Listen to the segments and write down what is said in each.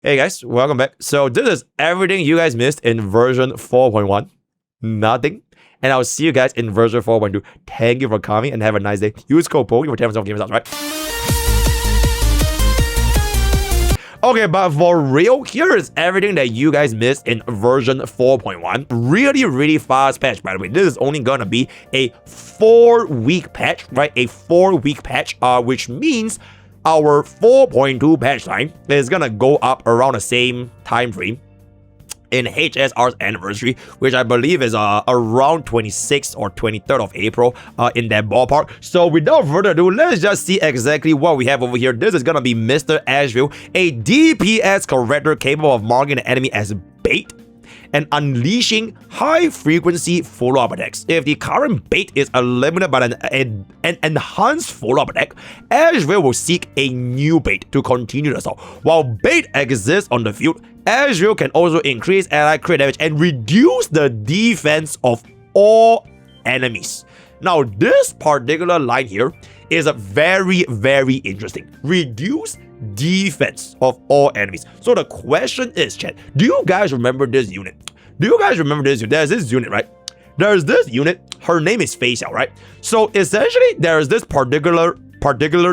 Hey guys, welcome back. So this is everything you guys missed in version 4.1. Nothing. And I'll see you guys in version 4.2. Thank you for coming and have a nice day. Use code POKE for 10% off games, right? Okay, but for real, here is everything that you guys missed in version 4.1. Really fast patch, by the way. This is only gonna be a 4-week patch, right? A 4-week patch, which means our 4.2 patch time is gonna go up around the same time frame in HSR's anniversary, which I believe is around 26th or 23rd of April, in that ballpark. So without further ado, let's just see exactly what we have over here. This is gonna be Mr. Ashveil, a DPS character capable of marking the enemy as bait and unleashing high-frequency follow-up attacks. If the current bait is eliminated by an enhanced follow-up attack, Ashveil will seek a new bait to continue the assault. While bait exists on the field, Ashveil can also increase ally crit damage and reduce the defense of all enemies. Now, this particular line here is a very interesting. Reduce defense of all enemies. So the question is, chat, do you guys remember this unit? There's this unit, right? There's this unit. Her name is Fei Xiao, right? So essentially, there's this particular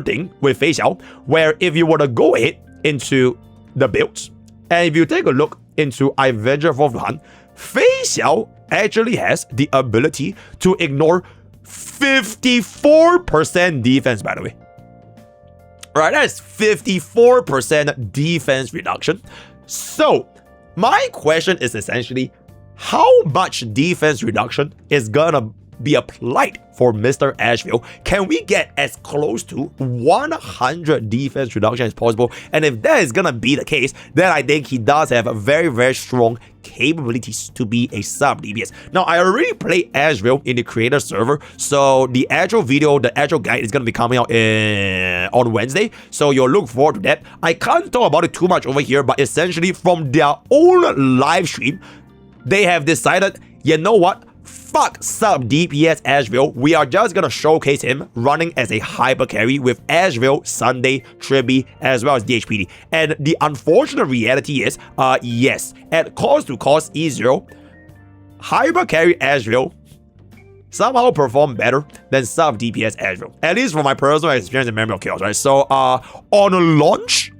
thing with Fei Xiao where if you were to go ahead into the builds, and if you take a look into Avenger of Han, Fei Xiao actually has the ability to ignore 54% defense, by the way. Right, that's 54% defense reduction. So, my question is essentially, how much defense reduction is gonna be applied for Mr. Ashveil? Can we get as close to 100 defense reduction as possible? And if that is gonna be the case, then I think he does have a very strong capabilities to be a sub DPS. Now, I already played Ashveil in the creator server, so the actual video, the actual guide is gonna be coming out on Wednesday, so you'll look forward to that. I can't talk about it too much over here, but essentially from their own live stream, they have decided, you know what? Fuck sub DPS Ashveil. We are just gonna showcase him running as a hyper carry with Ashveil, Sunday, Tribi, as well as DHPD. And the unfortunate reality is, yes, at cost to cost E0, hyper carry Ashveil somehow perform better than sub DPS Ashveil. At least from my personal experience in Memory of Chaos, right? So, on launch,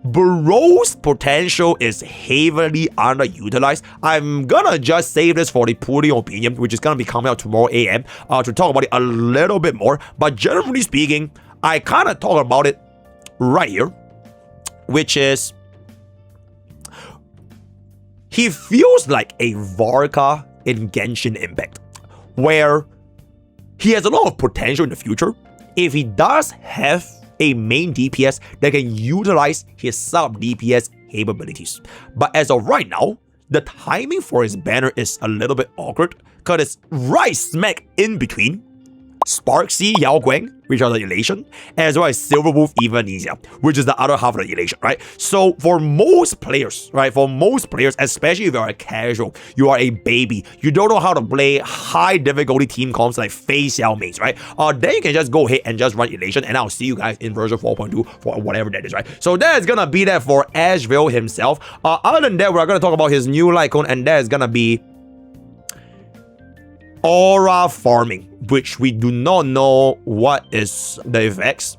Bro's potential is heavily underutilized. I'm gonna just save this for the pooling opinion, which is gonna be coming out tomorrow AM, to talk about it a little bit more. But generally speaking, I kind of talk about it right here, which is he feels like a Varka in Genshin Impact, where he has a lot of potential in the future if he does have a main DPS that can utilize his sub DPS capabilities. But as of right now, the timing for his banner is a little bit awkward because it's right smack in between Sparksea Yao Guang, which are the elation, as well as Silverwolf Evanesia, which is the other half of the elation, right? So for most players, right, especially if you're a casual, you are a baby, you don't know how to play high difficulty team comps like Fei Xiao mates, right? Then you can just go ahead and just run elation, and I'll see you guys in version 4.2 for whatever that is, right? So that is gonna be that for Ashveil himself. Other than that, we're gonna talk about his new Lycon, and that is gonna be aura farming, which we do not know what is the effects.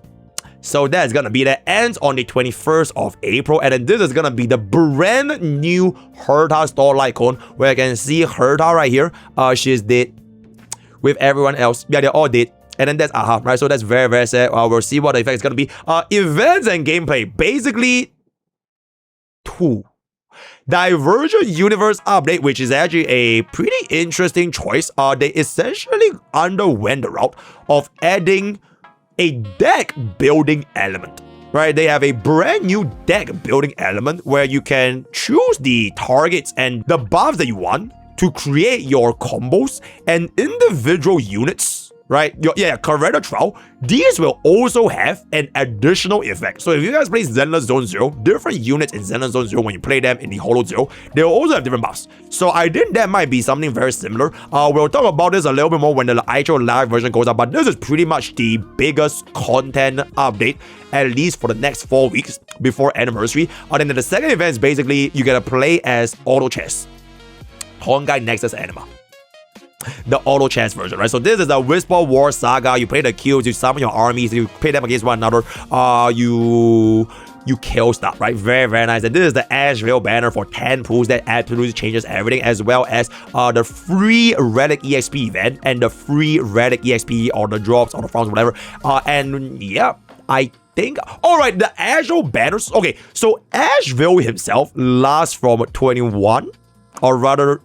So that's gonna be that ends on the 21st of April, and then this is gonna be the brand new Herta store Lycon, where I can see Herta right here. She's dead with everyone else. Yeah, they're all dead. And then that's Aha, right? So that's very sad. We'll see what the effect is gonna be. Events and gameplay, basically 2. Divergent Universe update, which is actually a pretty interesting choice. They essentially underwent the route of adding a deck building element, right? They have a brand new deck building element where you can choose the targets and the buffs that you want to create your combos, and individual units right? Yeah, character trial. These will also have an additional effect. So if you guys play Zenless Zone 0, different units in Zenless Zone 0, when you play them in the Holo 0, they will also have different buffs. So I think that might be something very similar. We'll talk about this a little bit more when the actual live version goes out, but this is pretty much the biggest content update, at least for the next 4 weeks before anniversary. And then the second event is basically you get to play as auto chess. Honkai Nexus Anima. The auto chess version, right? So this is the Whisper War Saga. You play the queues, you summon your armies, you play them against one another. You kill stuff, right? Very, very nice. And this is the Ashveil banner for 10 pools that absolutely changes everything, as well as the free Relic EXP event and the free Relic EXP or the drops or the farms, whatever. And yeah, I think, all right, the Ashveil banners. Okay, so Ashveil himself lasts from 21, or rather,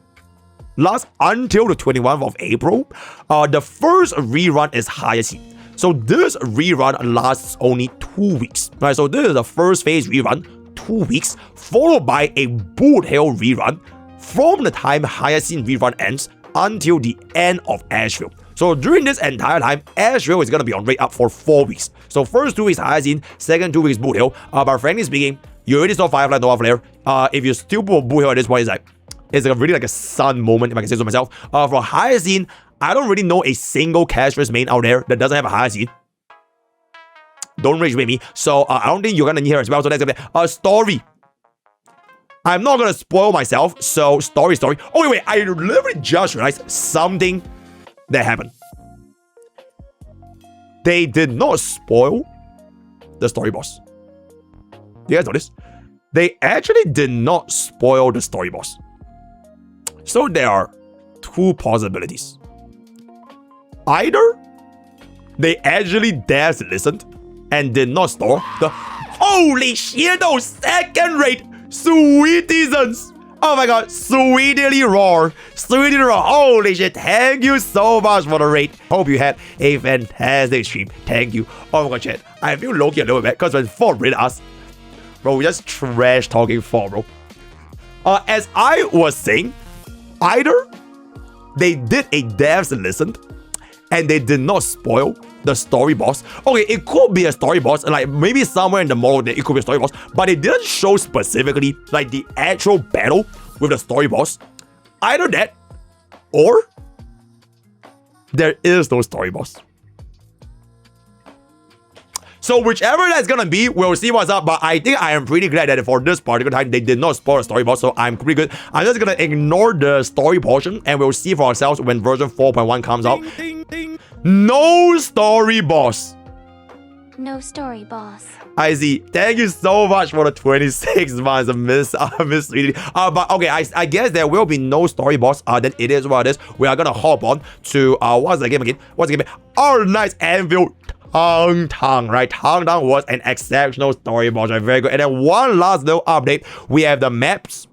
lasts until the 21st of April. The first rerun is Hyacinth. So this rerun lasts only 2 weeks, right? So this is the first phase rerun, 2 weeks, followed by a Boot Hill rerun from the time Hyacinth rerun ends until the end of Ashveil. So during this entire time, Ashveil is going to be on rate up for 4 weeks. So first 2 weeks Hyacinth, second 2 weeks Boot Hill. But frankly speaking, you already saw Firefly Nova Flare. If you still put Boot Hill at this point, it's really like a sun moment, if I can say so myself. For Hyacinth, I don't really know a single Castress main out there that doesn't have a Hyacinth. Don't rage with me. So I don't think you're gonna need her as well. So that's gonna be a story. I'm not gonna spoil myself. So story. Oh wait, I literally just realized something that happened. They did not spoil the story boss. You guys know this? They actually did not spoil the story boss. So there are two possibilities. Either they actually dares listened and did not store the holy shit, those second rate Sweetisms. Oh my god, sweetly roar. Holy shit, thank you so much for the raid. Hope you had a fantastic stream. Thank you. Oh my god, chat. I feel low-key a little bit because when Ford raided us, bro, we just trash talking Ford, bro. As I was saying, either they did a devs listened and they did not spoil the story boss. Okay, it could be a story boss, like maybe somewhere in the model it could be a story boss, but it didn't show specifically like the actual battle with the story boss. Either that, or there is no story boss. So whichever that's gonna be, we'll see what's up. But I think I am pretty glad that for this particular time, they did not spoil the story boss. So I'm pretty good. I'm just gonna ignore the story portion and we'll see for ourselves when version 4.1 comes out. Ding, ding, ding. No story boss. No story boss. I see. Thank you so much for the 26 months, Miss Sweetie. But okay, I guess there will be no story boss. Then it is what it is. We are gonna hop on to what's the game again? What's the game? Our nice Anvil. Tang, right? Tang was an exceptional story boss, right? Very good. And then one last little update. We have the maps.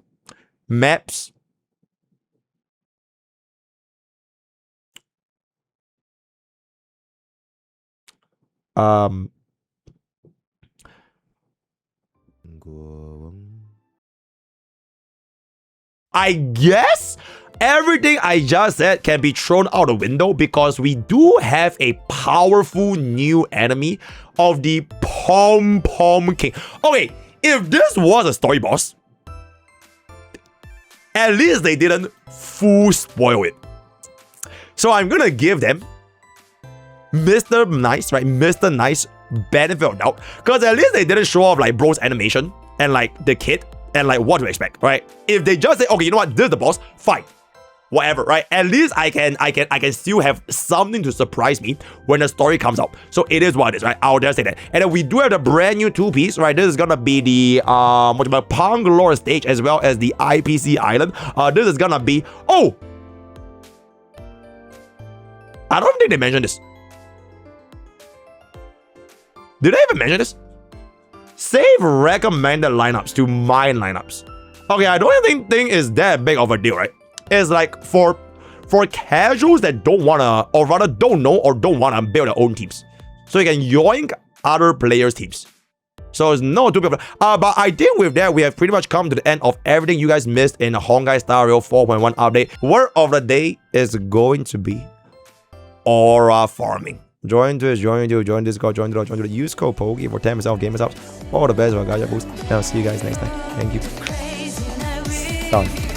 I guess everything I just said can be thrown out the window because we do have a powerful new enemy of the Pom Pom King. Okay, if this was a story boss, at least they didn't full spoil it. So I'm gonna give them Mr. Nice, right? Mr. Nice benefit of doubt, because at least they didn't show off like bro's animation and like the kid and like what to expect, right? If they just say, okay, you know what, this is the boss, fine. Whatever, right? At least I can still have something to surprise me when the story comes out. So it is what it is, right? I'll just say that. And then we do have the brand new 2-piece, right? This is gonna be the Punk Lore stage as well as the IPC Island. This is gonna be I don't think they mentioned this. Did I even mention this? Save recommended lineups to mine lineups. Okay, I don't even think is that big of a deal, right? It's like for casuals that don't wanna, or rather don't know or don't wanna build their own teams, so you can yoink other players' teams. So it's no too big. But I think with that we have pretty much come to the end of everything you guys missed in the Honkai Star Rail 4.1 update. Word of the day is going to be aura farming. Join Twitch, join Discord, join the use code POKE for 10% gamers subs. All the best, guys. And I'll see you guys next time. Thank you. Done.